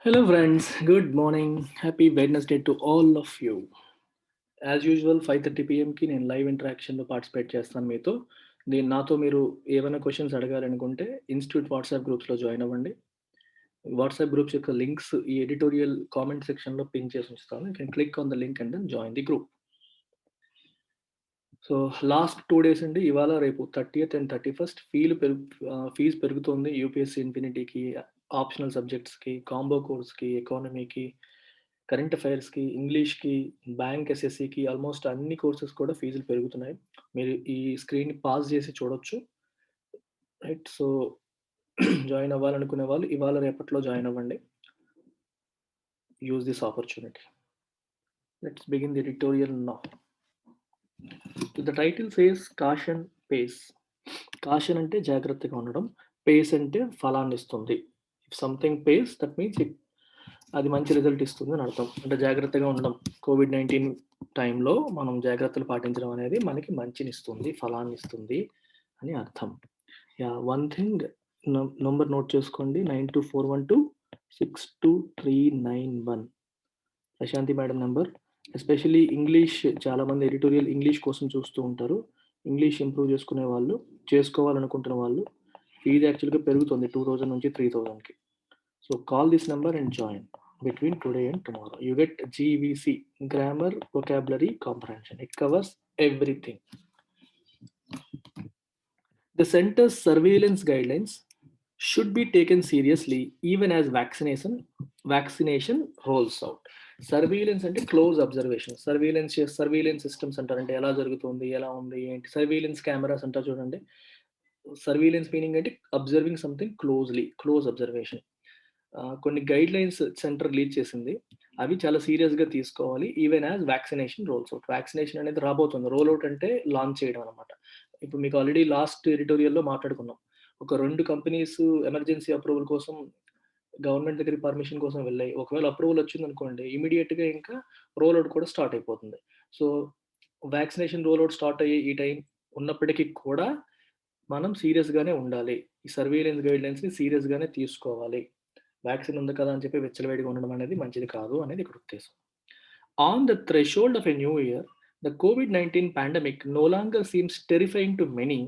Hello, friends. Good morning. Happy Wednesday to all of you. As usual 5:30 పిఎంకి నేను live ఇంటరాక్షన్లో participate చేస్తాను మీతో. నాతో మీరు ఏమైనా క్వశ్చన్స్ అడగాలనుకుంటే ఇన్స్టిట్యూట్ వాట్సాప్ గ్రూప్స్లో జాయిన్ అవ్వండి. వాట్సాప్ గ్రూప్స్ యొక్క లింక్స్ ఈ ఎడిటోరియల్ కామెంట్ సెక్షన్లో పిన్ చేసి ఉంచుతాను. You can click on the link and then join the group. So last 2 days అండి, ఇవాళ రేపు 30th అండ్ 31st ఫీజు పెరుగుతోంది. యూపీఎస్సీ ఇన్ఫినిటీకి, ఆప్షనల్ సబ్జెక్ట్స్కి, కాంబో కోర్స్కి, ఎకానమీకి, కరెంట్ అఫైర్స్కి, ఇంగ్లీష్కి, బ్యాంక్ ఎస్ఎస్సికి, ఆల్మోస్ట్ అన్ని కోర్సెస్ కూడా ఫీజులు పెరుగుతున్నాయి. మీరు ఈ స్క్రీన్ పాస్ చేసి చూడొచ్చు. రైట్, సో జాయిన్ అవ్వాలనుకునే వాళ్ళు ఇవాళ రేపట్లో జాయిన్ అవ్వండి. Use this opportunity. Let's begin the editorial now. The title says caution pays. Caution అంటే జాగ్రత్తగా ఉండడం, పేస్ అంటే ఫలాన్ని ఇస్తుంది. If something pays that means అది మంచి రిజల్ట్ ఇస్తుంది అని అర్థం. అంటే జాగ్రత్తగా ఉండడం, కోవిడ్-19 టైంలో మనం జాగ్రత్తలు పాటించడం అనేది మనకి మంచినిస్తుంది, ఫలాన్ని ఇస్తుంది అని అర్థం. వన్ థింగ్ నంబర్ నోట్ చేసుకోండి, 9241262391 Prashanti madam number. Especially English, చాలామంది ఎడిటోరియల్ ఇంగ్లీష్ కోసం చూస్తూ ఉంటారు. ఇంగ్లీష్ ఇంప్రూవ్ చేసుకునే వాళ్ళు, చేసుకోవాలనుకుంటున్న వాళ్ళు, ఫీజు యాక్చువల్గా పెరుగుతుంది 2000 నుంచి 3000కి. So call this number and join between today and tomorrow. You get GVC, grammar, vocabulary, comprehension. It covers everything. The center's surveillance guidelines should be taken seriously even as vaccination rolls out. Surveillance అంటే close observation. Surveillance systems అంటారంటే ఎలా జరుగుతుంది, ఎలా ఉంది, ఏంటి. Surveillance cameras అంటారు చూడండి. Surveillance meaning అంటే అబ్జర్వింగ్ సంథింగ్ క్లోజ్ అబ్జర్వేషన్. కొన్ని గైడ్ లైన్స్ సెంటర్ రిలీజ్ చేసింది, అవి చాలా సీరియస్గా తీసుకోవాలి. Even as vaccination rolls out. Vaccination అనేది రాబోతుంది. రోల్ అవుట్ అంటే లాంచ్ చేయడం అనమాట. ఇప్పుడు మీకు ఆల్రెడీ లాస్ట్ ఎడిటోరియల్లో మాట్లాడుకున్నాం. ఒక 2 కంపెనీస్ ఎమర్జెన్సీ అప్రూవల్ కోసం గవర్నమెంట్ దగ్గరికి పర్మిషన్ కోసం వెళ్ళాయి. ఒకవేళ అప్రూవల్ వచ్చిందనుకోండి, ఇమీడియట్‌గా ఇంకా రోల్ అవుట్ కూడా స్టార్ట్ అయిపోతుంది. So vaccination roll out start అయ్యే ఈ టైం ఉన్నప్పటికీ కూడా మనం సీరియస్‌గానే ఉండాలి. ఈ సర్వేలెన్స్ గైడ్‌లైన్స్‌ని సీరియస్‌గానే తీసుకోవాలి. వ్యాక్సిన్ ఉంది కదా అని చెప్పి విచ్చలవిడిగా ఉండడం అనేది మంచిది కాదు అనేది ఇక్కడ ఉద్దేశం. On the threshold of a new year, the COVID-19 pandemic no longer seems terrifying to many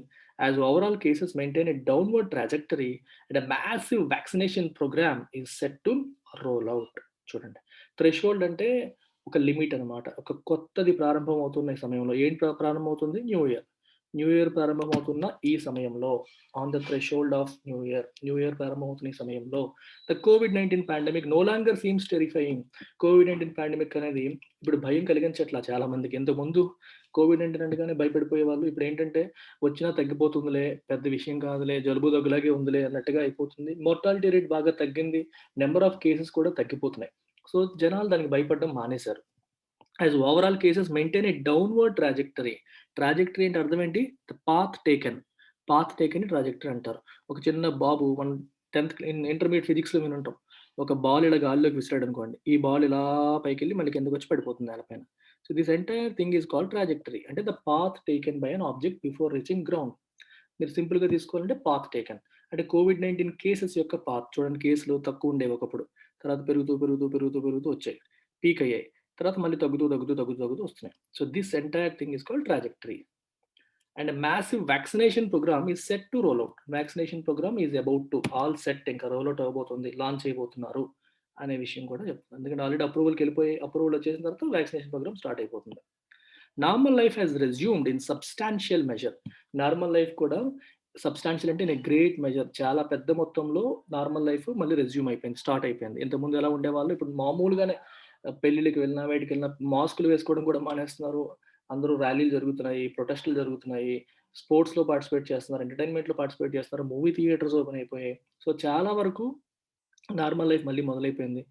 as overall cases maintain a downward trajectory and a massive vaccination program is set to roll out. చూడండి, threshold అంటే ఒక limit అనమాట. ఒక కొత్తది ప్రారంభం అవుతున్న ఈ సమయంలో ఏంటి ప్రారంభం అవుతుంది? న్యూ ఇయర్ ప్రారంభమవుతున్న ఈ సమయంలో, on the threshold of new year ప్రారంభమవుతున్న ఈ సమయంలో, the COVID-19 pandemic no longer seems terrifying. COVID-19 pandemic అనేది ఇప్పుడు భయం కలిగించట్లా చాలా మందికి. ఇంతకుముందు COVID-19 అంటేగానే భయపడిపోయే వాళ్ళు. ఇప్పుడు ఏంటంటే వచ్చినా తగ్గిపోతుందిలే, పెద్ద విషయం కాదులే, జలుబు దగ్గులాగే ఉందిలే అన్నట్టుగా అయిపోతుంది. మోర్టాలిటీ రేట్ బాగా తగ్గింది, నెంబర్ ఆఫ్ కేసెస్ కూడా తగ్గిపోతున్నాయి. సో జనాలు దానికి భయపడడం మానేశారు. As overall cases maintain a downward trajectory. Trajectory అంటే అర్థం ఏంటి? ద పాత్ టేకెన్ ట్రాజెక్టరీ అంటారు. ఒక చిన్న బాబు, మనం 10th ఇంటర్మీడియట్ ఫిజిక్స్‌లో వినుంటాం. ఒక బాల్ ఇలా గాల్లోకి విసిరాడు అనుకోండి, ఈ బాల్ ఇలా పైకెళ్ళి మళ్ళీ కిందకొచ్చి పడిపోతుంది నేలపైన. So this entire thing is called trajectory. అంటే the path taken by an object before reaching ground. మీరు సింపుల్‌గా తీసుకోవాలంటే పాత్ టేకెన్ అంటే COVID-19 కేసెస్ యొక్క పాత్. చూడండి, కేసులు తక్కువ ఉండేవి ఒకప్పుడు. తర్వాత పెరుగుతూ వచ్చాయి. పీక్ అయ్యాయి. తర్వాత మళ్ళీ తగ్గుతూ వస్తున్నాయి. So this entire thing is called trajectory. And massive vaccination programme is set to roll out. Vaccination programme is about to all set. ఇంకా రోల్ అవుట్ అవ్వబోతుంది, లాంచ్ అయిపోతున్నారు అనే విషయం కూడా చెప్తుంది. ఎందుకంటే ఆల్రెడీ అప్రూవల్ వచ్చేసిన తర్వాత వ్యాక్సినేషన్ ప్రోగ్రామ్ స్టార్ట్ అయిపోతుంది. Normal life has resumed in substantial measure. Normal life కూడా సబ్స్టాన్షియల్ అంటే ఇన్ గ్రేట్ మెజర్, చాలా పెద్ద మొత్తంలో నార్మల్ లైఫ్ మళ్ళీ రెజ్యూమ్ అయిపోయింది, స్టార్ట్ అయిపోయింది. ఇంతకుముందు ఎలా ఉండేవాళ్ళు, ఇప్పుడు మామూలుగానే పెళ్ళిళ్ళకి వెళ్ళినా, బయటికి వెళ్ళినా మాస్కులు వేసుకోవడం కూడా మానేస్తున్నారు. అందరూ ర్యాలీలు జరుగుతున్నాయి, ప్రొటెస్టులు జరుగుతున్నాయి, స్పోర్ట్స్‌లో పార్టిసిపేట్ చేస్తున్నారు, ఎంటర్‌టైన్‌మెంట్‌లో పార్టిసిపేట్ చేస్తున్నారు, మూవీ థియేటర్స్ ఓపెన్ అయిపోయాయి. సో చాలా వరకు నార్మల్ లైఫ్ మళ్ళీ మొదలైపోయింది.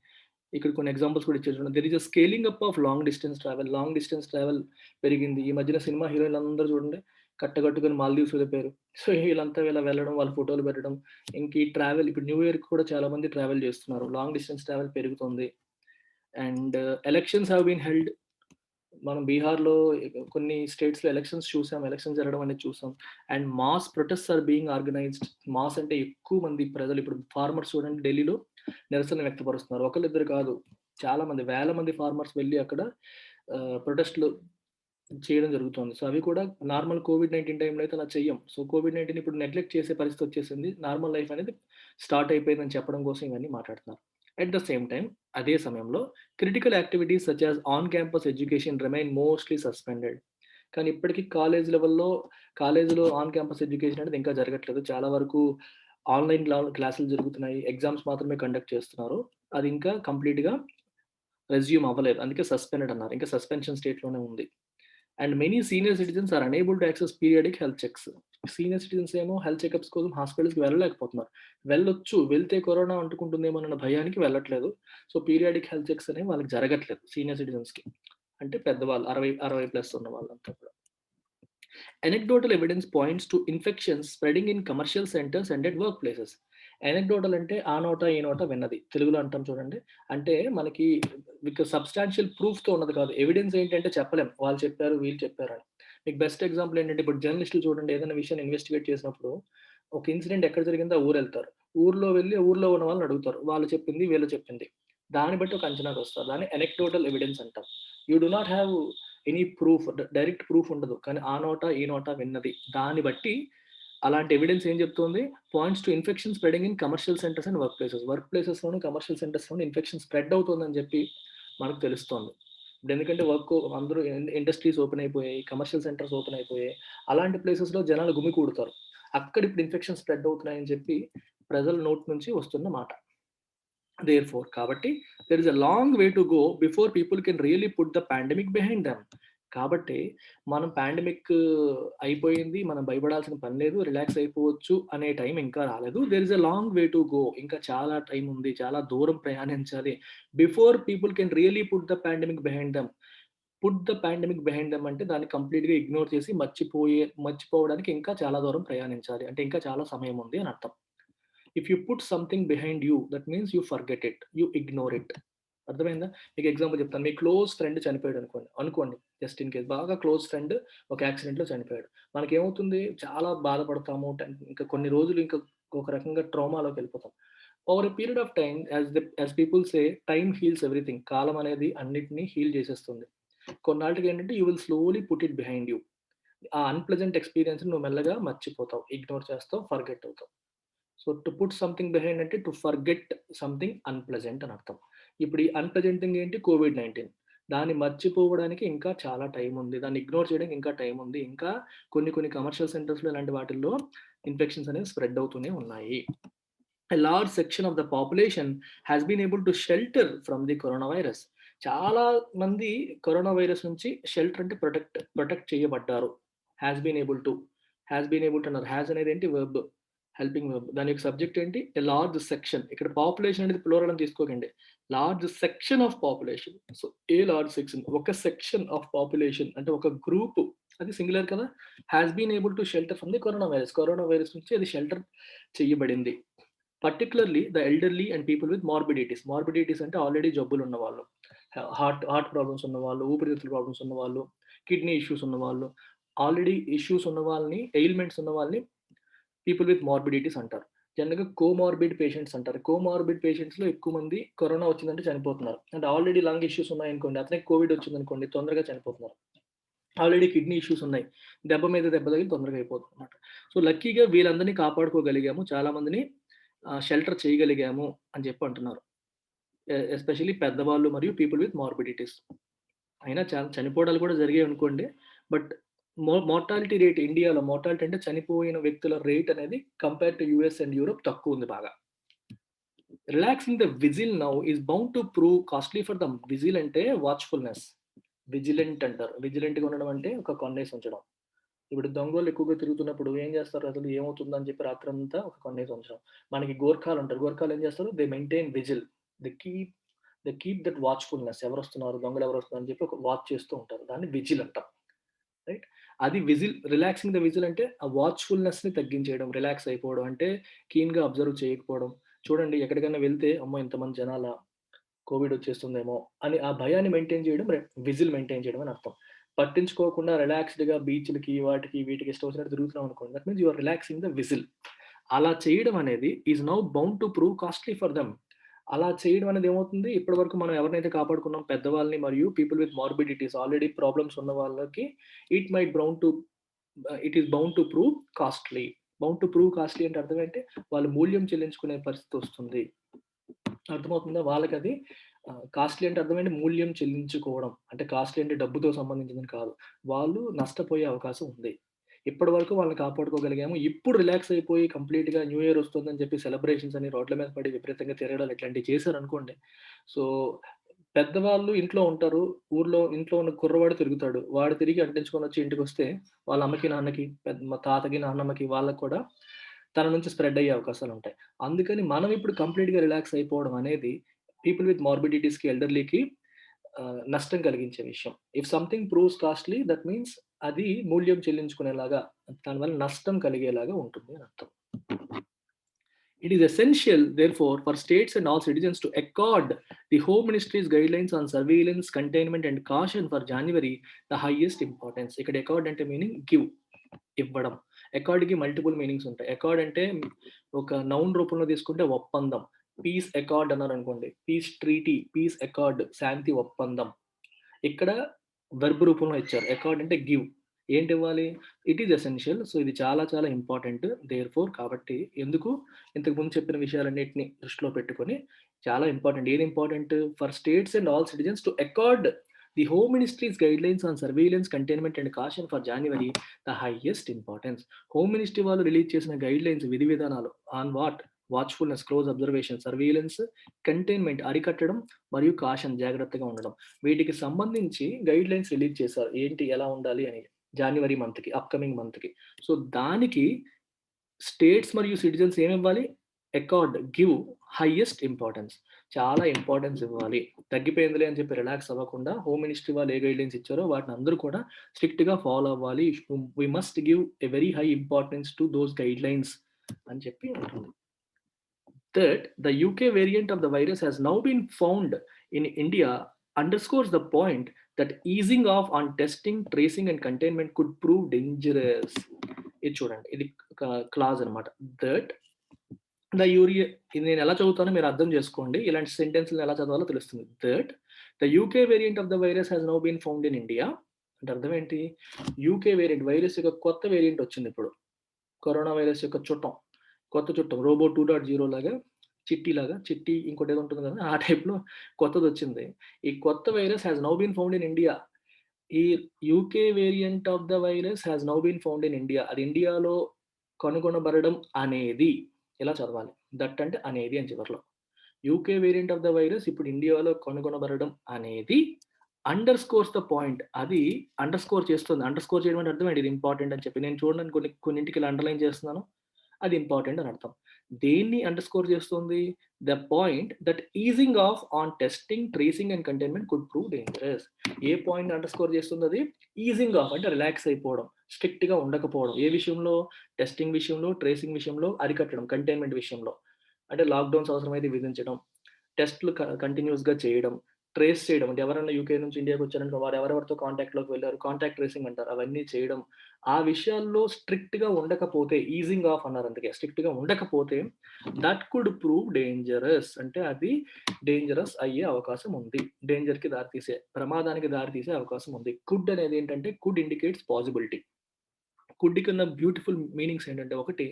ఇక్కడ కొన్ని ఎగ్జాంపుల్స్ కూడా ఇచ్చారు చూడండి. There is a scaling up of long distance travel. Long distance travel పెరిగింది. ఈ మధ్యన సినిమా హీరోయిన్‌లందరూ చూడండి కట్టుకొని మాల్దీవ్స్ వెళ్ళిపోయారు. సో వీళ్ళంతా ఇలా వెళ్ళడం, వాళ్ళ ఫోటోలు పెట్టడం, ఇంక ఈ ట్రావెల్ ఇప్పుడు న్యూ ఇయర్‌కి కూడా చాలా మంది ట్రావెల్ చేస్తున్నారు. లాంగ్ డిస్టెన్స్ ట్రావెల్ పెరుగుతుంది. And elections have been held. మనం బీహార్‌లో కొన్ని స్టేట్స్‌లో ఎలక్షన్స్ చూసాం. ఎలక్షన్స్ జరగడం అనేది చూసాం. And mass protests are being organised. Mass అంటే ఎక్కువ మంది ప్రజలు, ఇప్పుడు ఫార్మర్స్ చూడండి ఢిల్లీలో నిరసన వ్యక్తపరుస్తున్నారు. ఒకళ్ళిద్దరు కాదు. చాలా మంది, వేల మంది ఫార్మర్స్ వెళ్లి అక్కడ ప్రొటెస్ట్‌లు చేయడం జరుగుతోంది. సో, అవి కూడా నార్మల్ కోవిడ్-19 టైమ్‌లో అయితే అలా చెయ్యం. సో, కోవిడ్-19 ఇప్పుడు నెగ్లెక్ట్ చేసే పరిస్థితి వచ్చేసింది. నార్మల్ లైఫ్ అనేది స్టార్ట్ అయిపోయిందని చెప్పడం కోసం ఇవన్నీ మాట్లాడుతున్నారు. అట్ ద సేమ్ టైమ్ అదే సమయంలో critical activities such as on campus education remain mostly suspended. కానీ ఇప్పటికి కాలేజ్ లెవెల్‌లో కాలేజ్‌లో ఆన్ క్యాంపస్ ఎడ్యుకేషన్ అనేది ఇంకా జరగట్లేదు. చాలా వరకు ఆన్‌లైన్ క్లాసులు జరుగుతున్నాయి. ఎగ్జామ్స్ మాత్రమే కండక్ట్ చేస్తున్నారు. అది ఇంకా కంప్లీట్‌గా రెస్యూమ్ అవ్వలేదు. అందుకే సస్పెండెడ్ అన్నారు. ఇంకా సస్పెన్షన్ స్టేట్‌లోనే ఉంది. And many senior citizens are unable to access periodic health checks. Senior citizens ఏమో హెల్త్ చెకప్స్ కోసం హాస్పిటల్స్‌కి వెళ్ళలేకపోతున్నారు. వెళ్ళొచ్చు. వెళ్తే కరోనా అంటుకుంటుందేమోనన్న భయానికి వెళ్ళట్లేదు. సో, పీరియాడిక్ హెల్త్ చెక్స్ అనేవి వాళ్ళకి జరగట్లేదు సీనియర్ సిటిజన్స్‌కి. అంటే పెద్దవాళ్ళు 60 ప్లస్ ఉన్న వాళ్ళంతా కూడా. Anecdotal evidence points to infections spreading in commercial centres and at work places. Anecdotal అంటే ఆ నోట, ఈ నోట విన్నది. తెలుగులో అంటాం చూడండి. అంటే మనకి సబ్స్టాన్షియల్ ప్రూఫ్‌తో ఉన్నది కాదు. ఎవిడెన్స్ ఏంటంటే చెప్పలేం. వాళ్ళు చెప్పారు, వీళ్ళు చెప్పారని. మీకు బెస్ట్ ఎగ్జాంపుల్ ఏంటంటే ఇప్పుడు జర్నలిస్టులు చూడండి ఏదైనా విషయాన్ని ఇన్వెస్టిగేట్ చేసినప్పుడు ఒక ఇన్సిడెంట్ ఎక్కడ జరిగిందో ఆ ఊరెళ్తారు. ఊర్లో వెళ్లి ఊర్లో ఉన్న వాళ్ళని అడుగుతారు. వాళ్ళు చెప్పింది, వీళ్ళు చెప్పింది. దాన్ని బట్టి ఒక అంచనాకొస్తారు. దాన్ని అనెక్డోటల్ ఎవిడెన్స్ అంటాం. You do not have any proof, direct proof ఉండదు. కానీ ఆ నోట, ఈ నోట విన్నది. దాన్ని బట్టి అలాంటి ఎవిడెన్స్ ఏం చెప్తుంది? Points to infection spreading in commercial centres and work places. Work ప్లేసెస్‌లోను, కమర్షియల్ సెంటర్స్‌లోను ఇన్ఫెక్షన్ స్ప్రెడ్ అవుతుందని చెప్పి మనకు తెలుస్తోంది. ఎందుకంటే అందరూ ఇండస్ట్రీస్ ఓపెన్ అయిపోయాయి. కమర్షియల్ సెంటర్స్ ఓపెన్ అయిపోయాయి. అలాంటి ప్లేసెస్‌లో జనాలు గుమికూడుతారు. అక్కడ ఇప్పుడు ఇన్ఫెక్షన్ స్ప్రెడ్ అవుతున్నాయని చెప్పి ప్రజల నోటి నుంచి వస్తున్న మాట. దేర్‌ఫోర్ కాబట్టి there is a long way to go before people can really put the pandemic behind them. కాబట్టి మనం పాండమిక్ అయిపోయింది. మనం భయపడాల్సిన పని లేదు. రిలాక్స్ అయిపోవచ్చు అనే టైం ఇంకా రాలేదు. There is a long way to go. ఇంకా చాలా టైం ఉంది. చాలా దూరం ప్రయాణించాలి. Before people can really put the pandemic behind them. Put the pandemic behind them అంటే దాన్ని కంప్లీట్‌గా ఇగ్నోర్ చేసి మర్చిపోవడానికి ఇంకా చాలా దూరం ప్రయాణించాలి. అంటే ఇంకా చాలా సమయం ఉంది అని అర్థం. If you put something behind you that means you forget it. You ignore it. అర్థమైందా? మీకు ఎగ్జాంపుల్ చెప్తాను. మీ క్లోజ్ ఫ్రెండ్ చనిపోయాడు అనుకోండి. జస్ట్ ఇన్ కేస్ బాగా క్లోజ్ ఫ్రెండ్ ఒక యాక్సిడెంట్‌లో చనిపోయాడు. మనకేమవుతుంది చాలా బాధపడతాము. ఇంకా కొన్ని రోజులు ఇంకా ఒక రకంగా ట్రామాలోకి వెళ్ళిపోతాం. Over a period of time as people say time heals everything. కాలం అనేది అన్నిటిని హీల్ చేసేస్తుంది. కొన్నాళ్ళకి ఏంటంటే you will slowly put it behind you. ఆ అన్‌ప్లెజెంట్ ఎక్స్‌పీరియన్స్‌ని నువ్వు మెల్లగా మర్చిపోతావు. ఇగ్నోర్ చేస్తావు. ఫర్గెట్ అవుతావు. So, to put something behind అంటే టు ఫర్గెట్ సంథింగ్ అన్‌ప్లెజెంట్ అని అర్థం. ఇప్పుడు ఈ అన్‌ప్లెజెంట్ థింగ్ ఏంటి? కోవిడ్-19. దాన్ని మర్చిపోవడానికి ఇంకా చాలా టైం ఉంది. దాన్ని ఇగ్నోర్ చేయడానికి ఇంకా టైం ఉంది. ఇంకా కొన్ని కమర్షియల్ సెంటర్స్‌లో ఇలాంటి వాటిల్లో ఇన్ఫెక్షన్స్ అనేవి స్ప్రెడ్ అవుతూనే ఉన్నాయి. A large section of the population has been able to shelter from the corona virus. చాలా మంది కరోనా వైరస్ నుంచి షెల్టర్ అంటే ప్రొటెక్ట్ చేయబడ్డారు. Has been able to. Has been able to అన్నారు. హాస్ అనేది ఏంటి? వెర్బ్. Helping verb. దాని యొక్క సబ్జెక్ట్ ఏంటి? A large section. ఇక్కడ పాపులేషన్ అనేది ప్లూరల్ అని తీసుకోకండి. Large section of population. So, a large section. ఒక సెక్షన్ ఆఫ్ పాపులేషన్ అంటే ఒక గ్రూప్. అది సింగులర్ కదా! Has been able to shelter from the corona virus. Corona virus నుంచి అది షెల్టర్ చేయబడింది. పర్టిక్యులర్‌లీ the elderly and people with morbidities. Morbidities అంటే ఆల్రెడీ జబ్బులున్నవాళ్ళు. హార్ట్ ప్రాబ్లమ్స్ ఉన్నవాళ్ళు, ఊపిరితిత్తుల ప్రాబ్లమ్స్ ఉన్నవాళ్ళు, కిడ్నీ ఇష్యూస్ ఉన్నవాళ్ళు, ఆల్రెడీ ఇష్యూస్ ఉన్న వాళ్ళని, ఎయిల్మెంట్స్ ఉన్న వాళ్ళని పీపుల్ విత్ మార్బిడిటీస్ అంటారు. జనరల్‌గా కోమార్బిడ్ పేషెంట్స్ అంటారు. కోమార్బిడ్ పేషెంట్స్‌లో ఎక్కువ మంది కరోనా వచ్చిందంటే చనిపోతున్నారు. అంటే ఆల్రెడీ లంగ్ ఇష్యూస్ ఉన్నాయనుకోండి, అతనికి కోవిడ్ వచ్చిందనుకోండి తొందరగా చనిపోతున్నారు. ఆల్రెడీ కిడ్నీ ఇష్యూస్ ఉన్నాయి. దెబ్బ మీద దెబ్బ తగిలి తొందరగా అయిపోతుందన్నమాట. సో, లక్కీగా వీళ్ళందరిని కాపాడుకోగలిగాము. చాలా మందిని షెల్టర్ చేయగలిగాము అని చెప్పి అంటున్నారు. ఎస్పెషల్లీ పెద్దవాళ్ళు మరియు పీపుల్ విత్ మార్బిడిటీస్. అయినా చాలా చనిపోవడాలు కూడా జరిగాయనుకోండి. బట్ మోర్టాలిటీ రేట్ ఇండియాలో మోర్టాలిటీ అంటే చనిపోయిన వ్యక్తుల రేట్ అనేది compare to US and Europe తక్కువుంది బాగా. Relaxing the vigil now is bound to prove costly for them. Vigil అంటే వాచ్‌ఫుల్‌నెస్. విజిలెంట్ అంటారు. విజిలెంట్‌గా ఉండడం అంటే ఒక కన్నేసి ఉంచడం. ఇప్పుడు దొంగోళ్ళు ఎక్కువగా తిరుగుతున్నప్పుడు ఏం చేస్తారు అసలు ఏమవుతుందని చెప్పి రాత్రంతా ఒక కన్నేసి ఉంచడం. మనకి గోర్ఖాలుంటారు. గోర్ఖాలు ఏం చేస్తారు? They maintain vigil. They keep they keep that watchfulness. ఎవరొస్తున్నారు? దొంగలు ఎవరొస్తున్నారు? అని చెప్పి ఒక వాచ్ చేస్తూ ఉంటారు. దాన్ని విజిల్ అంటాం. రైట్. అది విజిల్ రిలాక్సింగ్ ద విజిల్ అంటే ఆ వాచ్‌ఫుల్‌నెస్‌ని తగ్గించేయడం. రిలాక్స్ అయిపోవడం. అంటే కీన్‌గా అబ్జర్వ్ చేయకపోవడం. చూడండి ఎక్కడికైనా వెళ్తే అమ్మో! ఇంతమంది జనాలా? కోవిడ్ వచ్చేస్తుందేమో అని ఆ భయాన్ని మెయింటైన్ చేయడం విజిల్ మెయింటైన్ చేయడం అని అర్థం. పట్టించుకోకుండా రిలాక్స్‌డ్‌గా బీచ్‌లకి, వాటికి, వీటికి ఇష్టం వచ్చినట్టు తిరుగుతున్నాం అనుకోండి. That means you are relaxing the vigil. అలా చేయడం అనేది is now bound to prove costly for them. అలా చేయడం అనేది ఏమవుతుంది, ఇప్పటివరకు మనం ఎవరినైతే కాపాడుకున్నాం పెద్దవాళ్ళని మరియు people with morbidities already problems ఉన్న వాళ్ళకి it might bound to it is bound to prove costly. Bound to prove costly అంటే అర్థం ఏంటి? వాళ్ళు మూల్యం చెల్లించుకునే పరిస్థితి వస్తుంది. అర్థమవుతుందా? వాళ్ళకది కాస్ట్‌లీ అంటే అర్థం ఏంటి? మూల్యం చెల్లించుకోవడం. అంటే కాస్ట్‌లీ అంటే డబ్బుతో సంబంధించిందని కాదు. వాళ్ళు నష్టపోయే అవకాశం ఉంది. ఇప్పటివరకు వాళ్ళని కాపాడుకోగలిగాము. ఇప్పుడు రిలాక్స్ అయిపోయి కంప్లీట్‌గా న్యూ ఇయర్ వస్తుందని చెప్పి సెలబ్రేషన్స్ అని రోడ్ల మీద పడి విపరీతంగా తిరగడాలు ఇట్లాంటివి చేశారనుకోండి. సో, పెద్దవాళ్ళు ఇంట్లో ఉంటారు. ఊర్లో ఇంట్లో ఉన్న కుర్రవాడు తిరుగుతాడు. వాడు తిరిగి అంటించుకొనొచ్చి ఇంటికొస్తే వాళ్ళ అమ్మకి, నాన్నకి, మా తాతకి, నాన్నమ్మకి వాళ్ళకి కూడా తన నుంచి స్ప్రెడ్ అయ్యే అవకాశాలుంటాయి. అందుకని మనం ఇప్పుడు కంప్లీట్‌గా రిలాక్స్ అయిపోవడం అనేది పీపుల్ విత్ మార్బిడిటీస్‌కి, ఎల్డర్‌లీకి నష్టం కలిగించే విషయం. If something proves costly that means అది మూల్యం చెల్లించుకునేలాగా, దానివల్ల నష్టం కలిగేలాగా ఉంటుంది అని అర్థం. It is essential, therefore, for states and all citizens to accord the Home Ministry's guidelines on surveillance, containment, and caution for January the highest importance. ఇక్కడ accord అంటే meaning give, ఇవ్వడం. అకార్డ్‌కి మల్టిపుల్ మీనింగ్స్ ఉంటాయి. అకార్డ్ అంటే ఒక noun రూపంలో తీసుకుంటే ఒప్పందం. పీస్ అకార్డ్ అన్నారనుకోండి. పీస్ ట్రీటీ, పీస్ అకార్డ్, శాంతి ఒప్పందం. ఇక్కడ వెర్బ్ రూపంలో ఇచ్చారు. అకార్డ్ అంటే గివ్. ఏంటివ్వాలి? It is essential. సో, ఇది చాలా చాలా ఇంపార్టెంట్. దేర్‌ఫోర్ కాబట్టి ఎందుకు? ఇంతకు ముందు చెప్పిన విషయాలన్నిటిని దృష్టిలో పెట్టుకొని చాలా ఇంపార్టెంట్. ఏది important? For states and all citizens to accord the home ministries guidelines on surveillance, containment and caution for January the highest importance. Home ministry వాళ్ళు రిలీజ్ చేసిన గైడ్‌లైన్స్, విధి విధానాలు on what? Watchfulness, close observation, surveillance, containment అరికట్టడం మరియు caution జాగ్రత్తగా ఉండడం. వీటికి సంబంధించి గైడ్‌లైన్స్ రిలీజ్ చేశారు. ఏంటి? ఎలా ఉండాలి అని. జాన్యువరి మంత్‌కి, అప్‌కమింగ్ మంత్‌కి. సో, దానికి స్టేట్స్ మరియు సిటిజన్స్ ఏమివ్వాలి? Accord, give highest importance. చాలా ఇంపార్టెన్స్ ఇవ్వాలి. తగ్గిపోయిందిలే అని చెప్పి రిలాక్స్ అవ్వకుండా హోమ్ మినిస్ట్రీ వాళ్ళు ఏ గైడ్‌లైన్స్ ఇచ్చారో వాటిని అందరూ కూడా స్ట్రిక్ట్‌గా ఫాలో అవ్వాలి. We must give a very high importance to those guidelines అని చెప్పి ఉంటుంది. That the UK variant of the virus has now been found in India underscores the point that easing off on testing, tracing, and containment could prove dangerous. ఇది చూడండి. ఇది ఒక clause అనమాట. That the urea ఇది నేను ఎలా చదువుతానో మీరు అర్థం చేసుకోండి. ఇలాంటి సెంటెన్స్‌లని ఎలా చదవాలో తెలుస్తుంది. That the UK variant of the virus has now been found in India. అంటే అర్థం ఏంటి? యూకే వేరియంట్ వైరస్ యొక్క కొత్త వేరియంట్ వచ్చిందిప్పుడు. కరోనా వైరస్ యొక్క చుట్టం. కొత్త చుట్టం. రోబో 2.0 లాగా, చిట్టీలాగా, చిట్టి ఇంకోటేదో ఉంటుంది కదా! ఆ టైప్‌లో కొత్తదొచ్చింది. ఈ కొత్త virus has now been found in India. ఈ UK variant of the virus has now been found in India. అది ఇండియాలో కనుగొనబడడం అనేది ఇలా చదవాలి. దట్ అంటే అనేది అని చివర్లో. UK variant of the virus ఇప్పుడు ఇండియాలో కనుగొనబడడం అనేది అండర్‌స్కోర్స్ ద పాయింట్. అది అండర్‌స్కోర్ చేస్తుంది. అండర్‌స్కోర్ చేయడం అంటే అర్థం ఏంటి? ఇది ఇంపార్టెంట్ అని చెప్పి. నేను చూడండి కొన్నింటికి ఇలా అండర్‌లైన్ చేస్తున్నాను. అది ఇంపార్టెంట్ అని అర్థం. దేన్ని అండర్‌స్కోర్ చేస్తుంది? The point that easing off on testing, tracing and containment could prove dangerous. ఏ పాయింట్‌ని అండర్‌స్కోర్ చేస్తుందది? ఈజింగ్ ఆఫ్ అంటే రిలాక్స్ అయిపోవడం. స్ట్రిక్ట్‌గా ఉండకపోవడం. ఏ విషయంలో? టెస్టింగ్ విషయంలో, ట్రేసింగ్ విషయంలో, అరికట్టడం, కంటైన్మెంట్ విషయంలో. అంటే లాక్‌డౌన్స్ అవసరమైతే విధించడం. టెస్ట్‌లు కంటిన్యూయస్‌గా చేయడం. ట్రేస్ చేయడం. అంటే ఎవరైనా యూకే నుంచి ఇండియాకొచ్చారనుకో వారు ఎవరెవరితో కాంటాక్ట్‌లోకి వెళ్లారు. కాంటాక్ట్ ట్రేసింగ్ అంటారు. అవన్నీ చేయడం. ఆ విషయాల్లో స్ట్రిక్ట్‌గా ఉండకపోతే ఈజింగ్ ఆఫ్ అన్నారు అందుకే. స్ట్రిక్ట్‌గా ఉండకపోతే దట్ కుడ్ ప్రూవ్ డేంజరస్. అంటే అది డేంజరస్ అయ్యే అవకాశం ఉంది. డేంజర్‌కి దారితీసే, ప్రమాదానికి దారితీసే అవకాశం ఉంది. కుడ్ అనేది ఏంటంటే కుడ్ ఇండికేట్స్ పాసిబిలిటీ. కుడ్‌కున్న బ్యూటిఫుల్ మీనింగ్స్ ఏంటంటే ఒకటి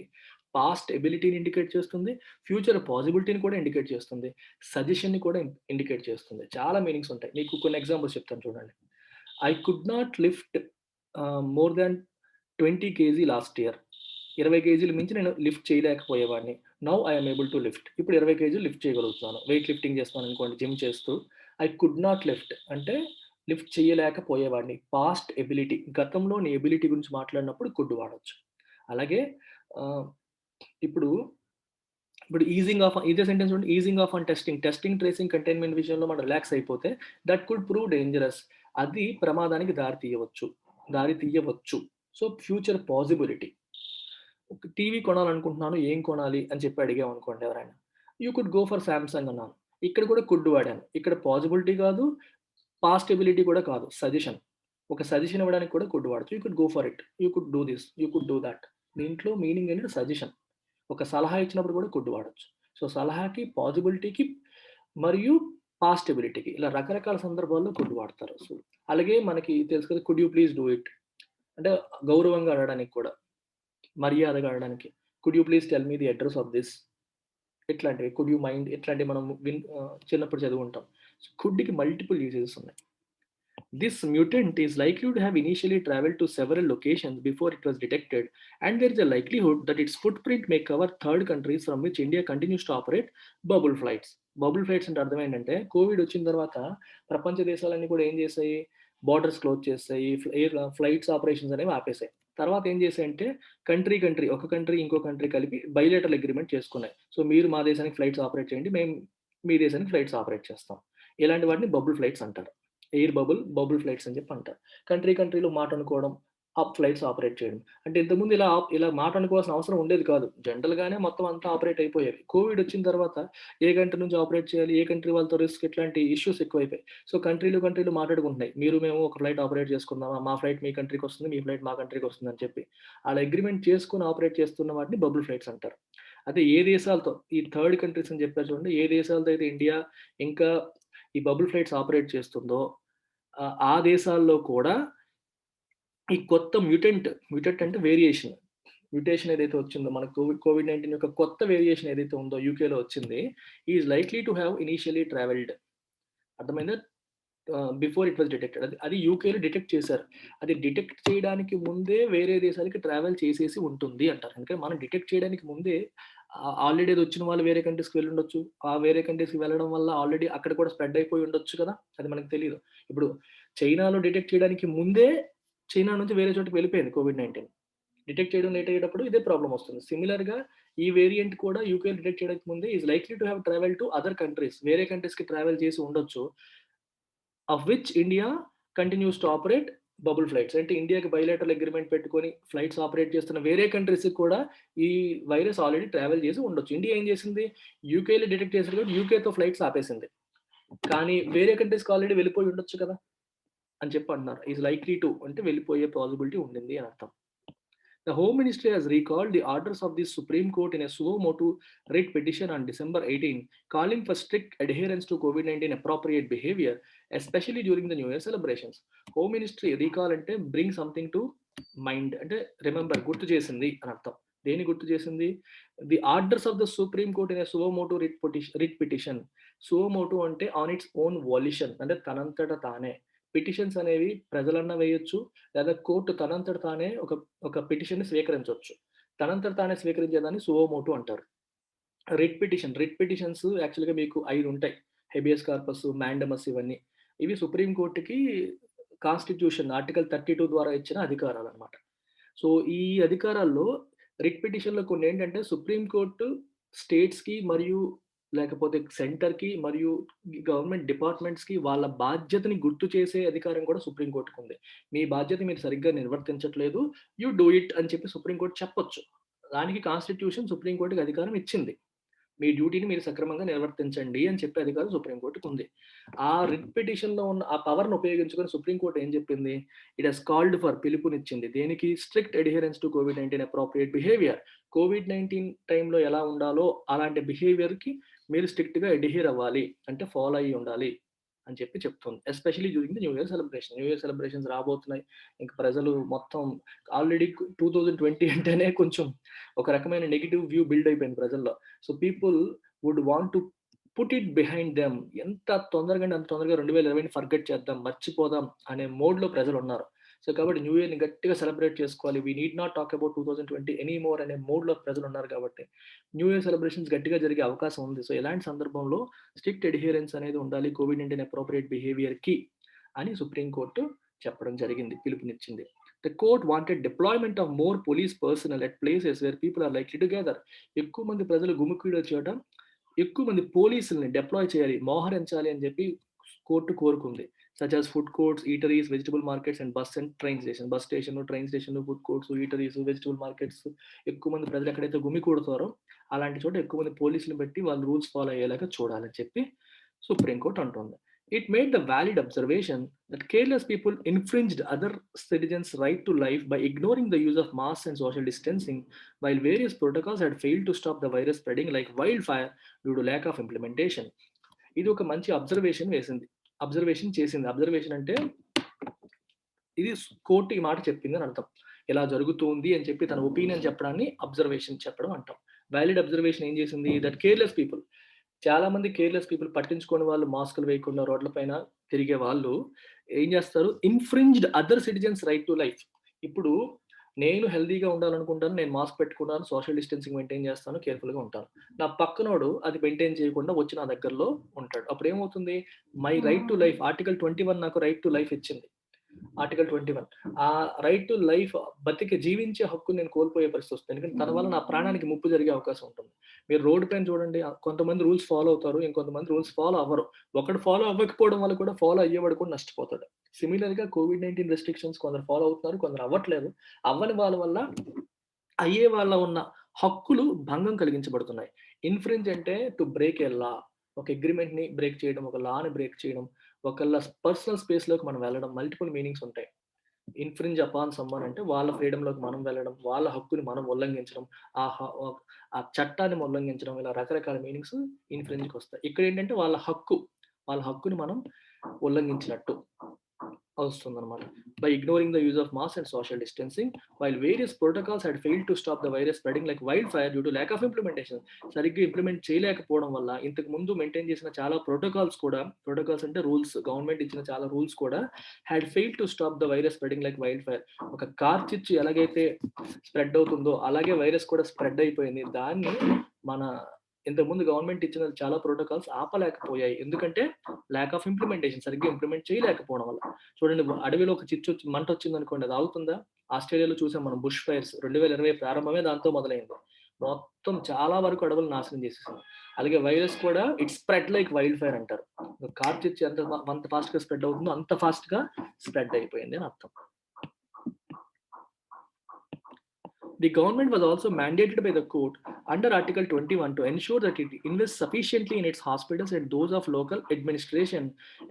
పాస్ట్ ఎబిలిటీని ఇండికేట్ చేస్తుంది. ఫ్యూచర్ పాసిబిలిటీని కూడా ఇండికేట్ చేస్తుంది. సజెషన్‌ని కూడా ఇండికేట్ చేస్తుంది. చాలా మీనింగ్స్ ఉంటాయి. మీకు కొన్ని ఎగ్జాంపుల్స్ చెప్తాను చూడండి. I could not lift more than 20 KG last year. 20 కేజీలు మించి నేను లిఫ్ట్ చేయలేకపోయేవాడిని. Now I am able to lift. ఇప్పుడు 20 కేజీలు లిఫ్ట్ చేయగలుగుతున్నాను. వెయిట్ లిఫ్టింగ్ చేస్తున్నాననుకోండి జిమ్ చేస్తూ. ఐ కుడ్ నాట్ లిఫ్ట్ అంటే లిఫ్ట్ చేయలేకపోయేవాడిని. పాస్ట్ ఎబిలిటీ గతంలోని ఎబిలిటీ గురించి మాట్లాడినప్పుడు కుడ్ వాడొచ్చు. అలాగే ఆహ్, ఇప్పుడు, ఇప్పుడు ఈజింగ్ ఆఫ్ ఇదే సెంటెన్స్ చూడండి. Easing off on testing. Testing, tracing, containment విషయంలో మనం రిలాక్స్ అయిపోతే దట్ కుడ్ ప్రూవ్ డేంజరస్. అది ప్రమాదానికి దారి తీయవచ్చు. So, future possibility. ఒక టీవీ కొనాలనుకుంటున్నాను. ఏం కొనాలి అని చెప్పి అడిగామనుకోండి ఎవరైనా. You could go for Samsung అన్నాను. ఇక్కడ కూడా కుడ్ వాడాను. ఇక్కడ పాసిబిలిటీ కాదు, పాస్ట్ ఎబిలిటీ కూడా కాదు. సజెషన్. ఒక సజెషన్ ఇవ్వడానికి కూడా కుడ్ వాడొచ్చు. You could go for it. You could do this. You could do that. దీంట్లో మీనింగ్ ఏంటంటే సజెషన్. ఒక సలహా ఇచ్చినప్పుడు కూడా కుడ్ వాడొచ్చు. సో, సలహాకి, పాసిబిలిటీకి మరియు పాస్ట్ ఎబిలిటీకి, ఇలా రకరకాల సందర్భాల్లో కుడ్ వాడతారు. సో అలాగే మనకి తెలుసు కదా, could you please do it అంటే గౌరవంగా అడగడానికి కూడా, మర్యాదగా అడగడానికి. Could you please tell me the address of this, ఇట్లాంటివి. కుడ్ యూ మైండ్, ఇట్లాంటివి మనం చిన్నప్పుడు చదువుంటాం. కుడ్‌కి మల్టిపుల్ యూజెస్ ఉన్నాయి. This mutant is likely to have initially traveled to several locations before it was detected, and there is a likelihood that its footprint may cover third countries from which India continues to operate bubble flights. Bubble flights అంటే అర్థం ఏంటంటే, Covid వచ్చిన తర్వాత ప్రపంచ దేశాలన్నీ కూడా ఏం చేశాయి, బార్డర్స్ క్లోజ్ చేస్తాయి, ఫ్లైట్స్ ఆపరేషన్స్ అనేవి ఆపేసాయి. తర్వాత ఏం చేశాయంటే, కంట్రీ ఒక కంట్రీ ఇంకో కంట్రీ కలిపి బైలేటరల్ అగ్రిమెంట్ చేసుకున్నాయి. సో మీరు మా దేశానికి ఫ్లైట్స్ ఆపరేట్ చేయండి, మేము మీ దేశానికి ఫ్లైట్స్ ఆపరేట్ చేస్తాం. ఇలాంటి వాటిని బబుల్ ఫ్లైట్స్ అంటారు. ఎయిర్ బబుల్ ఫ్లైట్స్ అని చెప్పి అంటారు. కంట్రీలో మాట అనుకోవడం, ఫ్లైట్స్ ఆపరేట్ చేయడం. అంటే ఇంతకుముందు ఇలా మాట అనుకోవాల్సిన అవసరం ఉండేది కాదు. జనరల్‌గానే మొత్తం అంతా ఆపరేట్ అయిపోయేవి. కోవిడ్ వచ్చిన తర్వాత ఏ కంట్రీ నుంచి ఆపరేట్ చేయాలి, ఏ కంట్రీ వాళ్ళతో రిస్క్, ఇట్లాంటి ఇష్యూస్ ఎక్కువైపోయాయి. సో కంట్రీలు మాట్లాడుకుంటున్నాయి. మేము ఒక ఫ్లైట్ ఆపరేట్ చేసుకుందామా? మా ఫ్లైట్ మీ కంట్రీకి వస్తుంది, మీ ఫ్లైట్ మా కంట్రీకి వస్తుంది అని చెప్పి. అలా అగ్రీమెంట్ చేసుకొని ఆపరేట్ చేస్తున్న వాటిని బబుల్ ఫ్లైట్స్ అంటారు. అదే ఏ దేశాలతో, ఈ థర్డ్ కంట్రీస్ అని చెప్పారు చూడండి. ఏ దేశాలతో అయితే ఇండియా ఇంకా ఈ బబుల్ ఫ్లైట్స్ ఆపరేట్ చేస్తుందో ఆ దేశాల్లో కూడా ఈ కొత్త మ్యూటెంట్ అంటే మ్యుటేషన్ ఏదైతే వచ్చిందో, మన కోవిడ్-19 యొక్క కొత్త వేరియేషన్ ఏదైతే ఉందో యూకేలో వచ్చింది, he is likely to have initially travelled. అర్థమైందా? Before it was detected. అది యూకేలో డిటెక్ట్ చేశారు. అది డిటెక్ట్ చేయడానికి ముందే వేరే దేశాలకి ట్రావెల్ చేసేసి ఉంటుంది అంటారు. ఎందుకంటే మనం డిటెక్ట్ చేయడానికి ముందే ఆల్రెడీ అది వచ్చిన వాళ్ళు వేరే కంట్రీస్‌కి వెళ్ళుండొచ్చు. ఆ వేరే కంట్రీస్‌కి వెళ్ళడం వల్ల ఆల్రెడీ అక్కడ కూడా స్ప్రెడ్ అయిపోయి ఉండొచ్చు కదా! అది మనకు తెలీదు. ఇప్పుడు చైనాలో డిటెక్ట్ చేయడానికి ముందే చైనా నుంచి వేరే చోటకి వెళ్ళిపోయింది కోవిడ్-19. డిటెక్ట్ చేయడం లేట్ అయ్యేటప్పుడు ఇదే ప్రాబ్లమ్ వస్తుంది. సిమిలర్‌గా ఈ వేరియంట్ కూడా యూకేలో డిటెక్ట్ చేయడానికి ముందే is likely to have travel to other countries. వేరే కంట్రీస్‌కి ట్రావెల్ చేసి ఉండొచ్చు. Of which India continues to operate bubble flights. అంటే ఇండియాకి బైలేటరల్ అగ్రీమెంట్ పెట్టుకొని ఫ్లైట్స్ ఆపరేట్ చేస్తున్న వేరే కంట్రీస్‌కి కూడా ఈ వైరస్ ఆల్రెడీ ట్రావెల్ చేసి ఉండొచ్చు. ఇండియా ఏం చేసింది? యూకేలో డిటెక్ట్ చేసింది కాబట్టి యూకేతో ఫ్లైట్స్ ఆపేసింది. కానీ వేరే కంట్రీస్‌కి ఆల్రెడీ వెళ్ళిపోయి ఉండొచ్చు కదా! అని చెప్పి అంటున్నారు. ఈస్ లైక్లీ టు అంటే వెళ్ళిపోయే పాసిబిలిటీ ఉండింది అని అర్థం. The Home Ministry has recalled the orders of the Supreme Court in a suo motu writ petition on December 18, calling for strict adherence to COVID-19 appropriate behavior, especially during the New Year celebrations. Home Ministry recall అంటే bring something to mind అంటే remember, గుర్తు చేసింది అని అర్థం. దేని గుర్తు చేసింది? The orders of the supreme court in suo motu writ petition. Suo motu అంటే ఆన్ ఇట్స్ ఓన్ వాల్యూషన్ అంటే తనంతట తానే. పిటిషన్స్ అనేవి ప్రజలన్నా వేయొచ్చు, లేదా కోర్టు తనంతట తానే ఒక పిటిషన్‌ని స్వీకరించొచ్చు. తనంతట తానే స్వీకరించేదాన్ని సువో మోటో అంటారు. రిట్ పిటిషన్స్ యాక్చువల్‌గా మీకు 5 ఉంటాయి. హెబియస్ కార్పస్, మాండమస్ ఇవన్నీ. ఇవి సుప్రీం కోర్ట్‌కి కాన్స్టిట్యూషన్ ఆర్టికల్ 32 ద్వారా ఇచ్చిన అధికారాలనమాట. సో, ఈ అధికారాల్లో రిట్ పిటిషన్‌లో కొన్నేంటంటే సుప్రీం కోర్ట్ స్టేట్స్‌కి మరియు లేకపోతే సెంటర్‌కి మరియు గవర్నమెంట్ డిపార్ట్మెంట్స్‌కి వాళ్ళ బాధ్యతని గుర్తు చేసే అధికారం కూడా సుప్రీం కోర్ట్‌కుంది. మీ బాధ్యత మీరు సరిగ్గా నిర్వర్తించట్లేదు. యూ డూ ఇట్ అని చెప్పి సుప్రీం కోర్ట్ చెప్పొచ్చు. దానికి కాన్స్టిట్యూషన్ సుప్రీం కోర్ట్‌కి అధికారం ఇచ్చింది. మీ డ్యూటీని మీరు సక్రమంగా నిర్వర్తించండి అని చెప్పే అధికారం సుప్రీం కోర్ట్‌కుంది. ఆ రిట్ పిటిషన్‌లో ఉన్న ఆ పవర్‌ని ఉపయోగించుకొని సుప్రీం కోర్ట్ ఏం చెప్పింది? ఇట్ హస్ కాల్డ్ ఫర్ పిలుపునిచ్చింది. దేనికి? స్ట్రిక్ట్ అడ్హెరెన్స్ టు కోవిడ్-19 అప్రోప్రియేట్ బిహేవియర్. కోవిడ్-19 టైమ్‌లో ఎలా ఉండాలో అలాంటి బిహేవియర్‌కి మీరు స్ట్రిక్ట్‌గా అడ్హెర్ అవ్వాలి. అంటే ఫాలో అయ్యి ఉండాలి అని చెప్పి చెప్తుంది. Especially during the new year celebration. New year celebrations రాబోతున్నాయి. ఇంక ప్రజలు మొత్తం ఆల్రెడీ 2020 అంటేనే కొంచెం ఒక రకమైన నెగెటివ్ వ్యూ బిల్డ్ అయిపోయింది ప్రజల్లో. So, people would want to put it behind them. ఎంత తొందరగా అంటే అంత తొందరగా 2020ని ఫర్గెట్ చేద్దాం, మర్చిపోదాం అనే మోడ్‌లో ప్రజలున్నారు. సో, కాబట్టి న్యూ ఇయర్‌ని గట్టిగా సెలబ్రేట్ చేసుకోవాలి. We need not talk about 2020 anymore అనే మోడ్‌లో ప్రజలున్నారు కాబట్టి, న్యూ ఇయర్ సెలబ్రేషన్స్ గట్టిగా జరిగే అవకాశం ఉంది. సో, ఇలాంటి సందర్భంలో స్ట్రిక్ట్ అడ్హెరెన్స్ అనేది ఉండాలి కోవిడ్-19 అప్రోప్రియేట్ బిహేవియర్‌కి అని సుప్రీం కోర్ట్ చెప్పడం జరిగింది. పిలుపునిచ్చింది. The court wanted deployment of more police personnel at places where people are likely to gather. ఎక్కువ మంది ప్రజలు గుమికూడే చోట ఎక్కువ మంది పోలీసుల్ని డిప్లాయ్ చేయాలి, మోహరించాలి అని చెప్పి కోర్టు కోరుకుంది. Such as food courts, eateries, vegetable markets and bus and train station. Bus station, train station, food courts, eateries, vegetable markets, ఎక్కువ మంది ప్రజలు ఎక్కడైతే గుమికూడతారో అలాంటి చోట ఎక్కువ మంది పోలీసులు పెట్టి వాళ్ళు రూల్స్ ఫాలో అయ్యేలాగా చూడాలని చెప్పి సుప్రీం కోర్ట్ అంటుంది. It made the valid observation that careless people infringed other citizens' right to life by ignoring the use of masks and social distancing, while various protocols had failed to stop the virus spreading like wildfire due to lack of implementation. ఇది ఒక మంచి observation చేసింది. Observation అంటే ఇది court ఈ మాట చెప్పింది అని అర్థం. ఇలా జరుగుతుంది అని చెప్పి తన ఒపీనియన్ చెప్పడాన్ని అబ్జర్వేషన్ చెప్పడం అంటాం. వాలిడ్ అబ్జర్వేషన్ ఏం చేసింది? దట్ కేర్‌లెస్ పీపుల్, చాలా మంది కేర్‌లెస్ పీపుల్, పట్టించుకోని వాళ్ళు, మాస్కులు వేయకుండా రోడ్ల పైన తిరిగే వాళ్ళు ఏం చేస్తారు? Infringed other citizens right to life. ఇప్పుడు నేను హెల్తీగా ఉండాలనుకుంటాను. నేను మాస్క్ పెట్టుకున్నాను. సోషల్ డిస్టెన్సింగ్ మెయింటైన్ చేస్తాను. కేర్‌ఫుల్‌గా ఉంటాను. నా పక్కనోడు అది మెయింటైన్ చేయకుండా వచ్చి నా దగ్గరలో ఉంటాడు. అప్పుడేమవుతుంది? My right to life, article 21 నాకు రైట్ టు లైఫ్ ఇచ్చింది. ఆర్టికల్ 21 ఆ రైట్ టు లైఫ్, జీవించే హక్కుని నేను కోల్పోయే పరిస్థితి వస్తుంది. ఎందుకంటే తన వల్ల నా ప్రాణానికి ముప్పు జరిగే అవకాశం ఉంటుంది. మీరు రోడ్డు పైన చూడండి, కొంతమంది రూల్స్ ఫాలో అవుతారు. ఇంకొంతమంది రూల్స్ ఫాలో అవ్వరు. ఒకడు ఫాలో అవ్వకపోవడం వల్ల కూడా ఫాలో అయ్యేవాడు కూడా నష్టపోతాడు. సిమిలర్‌గా కోవిడ్-19 రెస్ట్రిక్షన్స్ కొందరు ఫాలో అవుతున్నారు. కొందరు అవ్వట్లేదు. అవ్వని వాళ్ళ వల్ల అయ్యే వాళ్ళ ఉన్న హక్కులు భంగం కలిగించబడుతున్నాయి. ఇన్‌ఫ్రింజ్ అంటే టు బ్రేక్ ఎ లా. ఒక అగ్రీమెంట్‌ని బ్రేక్ చేయడం, ఒక లాని బ్రేక్ చేయడం, ఒకళ్ళ పర్సనల్ స్పేస్‌లోకి మనం వెళ్ళడం, మల్టిపుల్ మీనింగ్స్ ఉంటాయి. ఇన్‌ఫ్రింజ్ అపాన్ సమ్‌వన్ అంటే వాళ్ళ ఫ్రీడమ్‌లోకి మనం వెళ్ళడం, వాళ్ళ హక్కుని మనం ఉల్లంఘించడం, ఆ హ ఆ చట్టాన్ని ఉల్లంఘించడం, ఇలా రకరకాల మీనింగ్స్ ఇన్‌ఫ్రింజ్‌కొస్తాయి. ఇక్కడేంటంటే వాళ్ళ హక్కుని మనం ఉల్లంఘించినట్టు వస్తుందన్నమాట. By ignoring the use of masks and social distancing, while various protocols had failed to stop the virus spreading like wildfire due to lack of implementation. సరిగ్గా ఇంప్లిమెంట్ చేయలేకపోవడం వల్ల ఇంతకు ముందు మెయింటైన్ చేసిన చాలా ప్రోటోకాల్స్ అంటే రూల్స్, గవర్నమెంట్ ఇచ్చిన చాలా rules కూడా had failed to stop the virus spreading like wild fire. ఒక కార్చిచ్చు ఎలాగైతే స్ప్రెడ్ అవుతుందో అలాగే వైరస్ కూడా స్ప్రెడ్ అయిపోయింది. దాన్ని మన ఇంతకుముందు గవర్నమెంట్ ఇచ్చిన చాలా ప్రోటోకాల్స్ ఆపలేకపోయాయి. ఎందుకంటే ల్యాక్ ఆఫ్ ఇంప్లిమెంటేషన్, సరిగ్గా ఇంప్లిమెంట్ చేయలేకపోవడం వల్ల. చూడండి, అడవిలో ఒక మంట వచ్చిందనుకోండి, అది ఆగుతుందా? ఆస్ట్రేలియాలో చూసాం మనం బుష్ ఫైర్స్ 2020 ప్రారంభమే దాంతో మొదలైంది. మొత్తం చాలా వరకు అడవులు నాశనం చేసేసింది. అలాగే వైరస్ కూడా it spread like wild fire అంటారు. కార్చిచ్చు ఎంత ఫాస్ట్ గా స్ప్రెడ్ అవుతుందో అంత ఫాస్ట్ గా స్ప్రెడ్ అయిపోయింది అని అర్థం. The government was also mandated by the court under Article 21 to ensure that it invests sufficiently in its hospitals and those of local administration,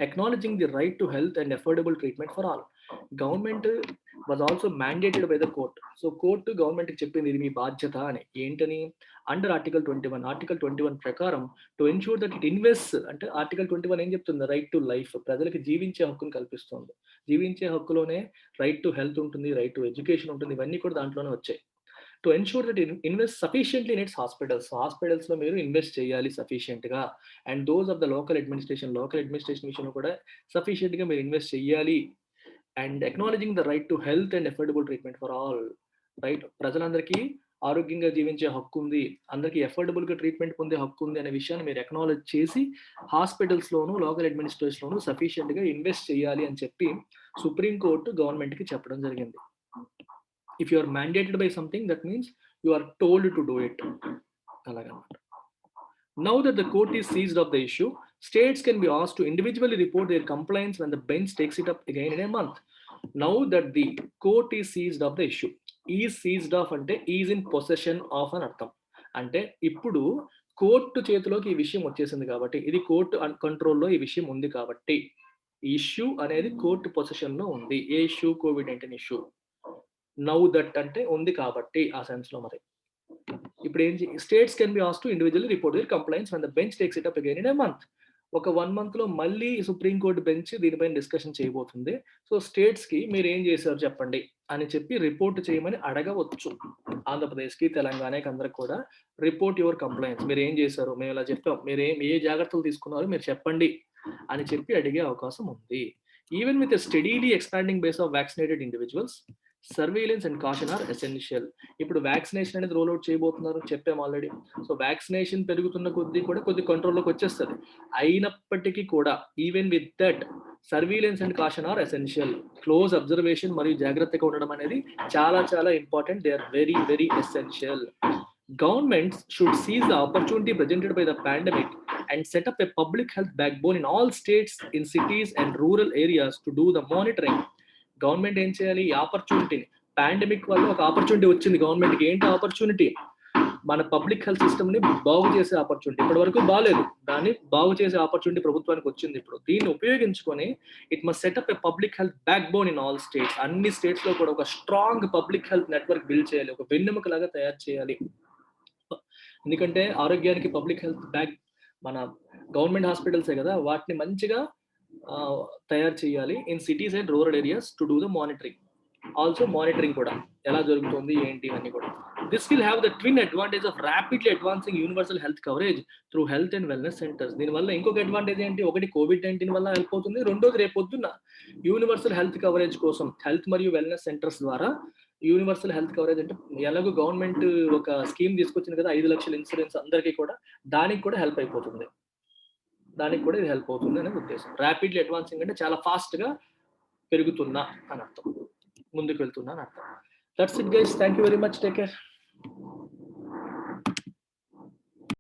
acknowledging the right to health and affordable treatment for all. Government was also mandated by the court. So court to government చెప్పింది ఇది మీ బాధ్యత అని. ఏంటని? Under article 21 ప్రకారం to ensure that it invest అంటే article 21 ఏం చెప్తుంది? Right to life, ప్రజలకు జీవించే హక్కును కల్పిస్తుంది. జీవించే హక్కులోనే రైట్ టు హెల్త్ ఉంటుంది, రైట్ టు ఎడ్యుకేషన్ ఉంటుంది, ఇవన్నీ కూడా దాంట్లోనే వచ్చాయి. To ensure that it invest sufficiently in its హాస్పిటల్స్‌లో మీరు ఇన్వెస్ట్ చేయాలి సఫిషియెంట్‌గా. And those of the local administration విషయంలో కూడా సఫిషియెంట్‌గా మీరు ఇన్వెస్ట్ చేయాలి. And acknowledging the right to health and affordable treatment for all. Right, ప్రజలందరికీ ఆరోగ్యంగా జీవించే హక్కు ఉంది, అందరికీ అఫోర్డబుల్‌గా ట్రీట్మెంట్ పొందే హక్కు ఉంది అనే విషయాన్ని మీరు అక్నాలెడ్జ్ చేసి హాస్పిటల్స్‌లోను, లోకల్ అడ్మినిస్ట్రేషన్‌లోను సఫిషియెంట్‌గా ఇన్వెస్ట్ చేయాలి అని చెప్పి సుప్రీం కోర్ట్ గవర్నమెంట్‌కి చెప్పడం జరిగింది. If you are mandated by something, that means you are told to do it. Now that the court is seized of the issue, states can be asked to individually report their compliance when the bench takes it up again in a month. Now that the court is seized of the issue, is seized of అంటే is in possession of అని అర్థం. అంటే ఇప్పుడు court చేతిలోకి ఈ విషయం వచ్చేసింది కాబట్టి, ఇది కోర్టు కంట్రోల్లో ఈ విషయం ఉంది కాబట్టి, ఇష్యూ అనేది కోర్టు పొజిషన్ లో ఉంది. ఏ ఇష్యూ? కోవిడ్-19 ఇష్యూ. నౌ దట్ అంటే ఉంది కాబట్టి ఆ సెన్స్ లో. మరి ఇప్పుడు states can be asked to individually report their complaints when the bench takes it up again in a month. ఒక 1 మంత్ లో మళ్ళీ సుప్రీం కోర్టు బెంచ్ దీనిపైన డిస్కషన్ చేయబోతుంది. సో స్టేట్స్ కి మీరు ఏం చేశారు చెప్పండి అని చెప్పి రిపోర్ట్ చేయమని అడగవచ్చు. ఆంధ్రప్రదేశ్ కి, తెలంగాణకి అందరికి కూడా రిపోర్ట్ యువర్ కంప్లైంట్స్, మీరు ఏం చేశారు, మేము ఇలా చెప్పాం, మీరు ఏ జాగ్రత్తలు తీసుకున్నారో మీరు చెప్పండి అని చెప్పి అడిగే అవకాశం ఉంది. Even with a steadily expanding base of vaccinated individuals, surveillance and caution are essential. ఇప్పుడు వ్యాక్సినేషన్ అనేది రోల్ అవుట్ చేయబోతున్నారు చెప్పాం ఆల్రెడీ. సో వ్యాక్సినేషన్ పెరుగుతున్న కొద్దీ కూడా కొద్ది కంట్రోల్లోకి వచ్చేస్తుంది. అయినప్పటికీ కూడా even with that surveillance and caution are essential. Close observation మరియు జాగ్రత్తగా ఉండడం అనేది చాలా చాలా important. They are very very essential. Governments should seize the opportunity presented by the pandemic and set up a public health backbone in all states, in cities and rural areas to do the monitoring. Government ఏం చేయాలి? ఈ ఆపర్చునిటీని, pandemic వల్ల ఒక opportunity వచ్చింది గవర్నమెంట్కి. ఏంటి opportunity? మన public health system ని బాగు చేసే ఆపర్చునిటీ. ఇప్పటి వరకు బాగాలేదు, దాన్ని బాగు చేసే ఆపర్చునిటీ ప్రభుత్వానికి వచ్చింది. ఇప్పుడు దీన్ని ఉపయోగించుకొని it must set up a public health back bone in all states. అన్ని స్టేట్స్ లో కూడా ఒక strong public health network build చేయాలి, ఒక వెన్నెముక లాగా తయారు చేయాలి. ఎందుకంటే ఆరోగ్యానికి పబ్లిక్ హెల్త్ మన గవర్నమెంట్ హాస్పిటల్సే కదా, వాటిని మంచిగా తయారు చేయాలి in cities and rural areas to do the monitoring. Also monitoring కూడా ఎలా జరుగుతుంది ఏంటి ఇవన్నీ కూడా. This will have the twin advantage of rapidly advancing universal health coverage through health and wellness centres. దీనివల్ల ఇంకొక అడ్వాంటేజ్ ఏంటి, ఒకటి COVID-19 వల్ల హెల్ప్ అవుతుంది, రెండోది రేపొద్దున్న యూనివర్సల్ హెల్త్ కవరేజ్ కోసం హెల్త్ మరియు వెల్నెస్ సెంటర్స్ ద్వారా యూనివర్సల్ హెల్త్ కవరేజ్ అంటే ఎలాగో గవర్నమెంట్ ఒక స్కీమ్ తీసుకొచ్చింది కదా 5 లక్షల ఇన్సూరెన్స్ అందరికీ కూడా, దానికి కూడా హెల్ప్ అయిపోతుంది, దానికి కూడా ఇది హెల్ప్ అవుతుంది అనే ఉద్దేశం. ర్యాపిడ్లీ అడ్వాన్సింగ్ అంటే చాలా ఫాస్ట్ గా పెరుగుతున్నా అని అర్థం, ముందుకు వెళ్తున్నా అని అర్థం. That's it guys, thank you very much, take care.